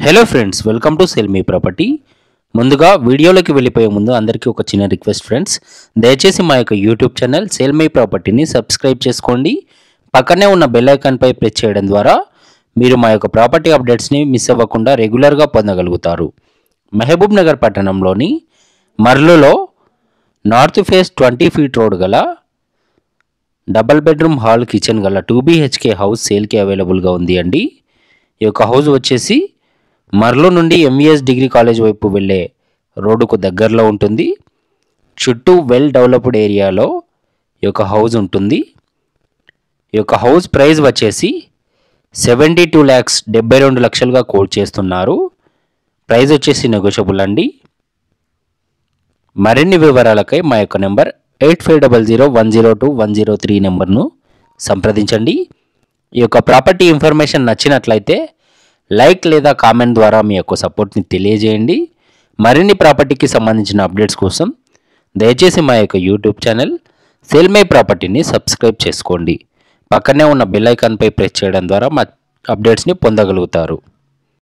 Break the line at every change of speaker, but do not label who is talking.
Hello friends, welcome to sell me property. ముందుగా వీడియోలోకి వెళ్ళిపోయే ముందు అందరికీ ఒక చిన్న రిక్వెస్ట్ ఫ్రెండ్స్, దయచేసి మా యొక్క యూట్యూబ్ ఛానల్ సెల్ మీ ప్రాపర్టీని సబ్స్క్రైబ్ చేసుకోండి. పక్కనే ఉన్న బెల్ ఐకాన్పై ప్రెస్ చేయడం ద్వారా మీరు మా యొక్క ప్రాపర్టీ అప్డేట్స్ని మిస్ అవ్వకుండా రెగ్యులర్గా పొందగలుగుతారు. మహబూబ్ నగర్ పట్టణంలోని మర్లులో నార్త్ ఫేస్ 20 ఫీట్ రోడ్ గల డబల్ బెడ్రూమ్ హాల్ కిచెన్ గల 2 BHK హౌస్ సేల్కి అవైలబుల్గా ఉంది అండి. ఈ యొక్క హౌస్ వచ్చేసి మర్లో నుండి ఎంవిఎస్ డిగ్రీ కాలేజ్ వైపు వెళ్ళే రోడ్డుకు దగ్గరలో ఉంటుంది. చుట్టూ వెల్ డెవలప్డ్ ఏరియాలో ఈ యొక్క హౌస్ ఉంటుంది. ఈ యొక్క హౌస్ ప్రైస్ వచ్చేసి 72 lakhs 72 లక్షలుగా కోట్ చేస్తున్నారు. ప్రైస్ వచ్చేసి నెగోషియబుల్ అండి. మరిన్ని వివరాలకై మా యొక్క నెంబర్ 8500102103 నెంబర్ను సంప్రదించండి. ఈ యొక్క ప్రాపర్టీ ఇన్ఫర్మేషన్ నచ్చినట్లయితే లైక్ లేదా కామెంట్ ద్వారా మీ యొక్క సపోర్ట్ని తెలియజేయండి. మరిన్ని ప్రాపర్టీకి సంబంధించిన అప్డేట్స్ కోసం దయచేసి మా యొక్క యూట్యూబ్ ఛానల్ సెల్ మై ప్రాపర్టీని సబ్స్క్రైబ్ చేసుకోండి. పక్కనే ఉన్న బెల్ ఐకాన్పై ప్రెస్ చేయడం ద్వారా మా అప్డేట్స్ని పొందగలుగుతారు.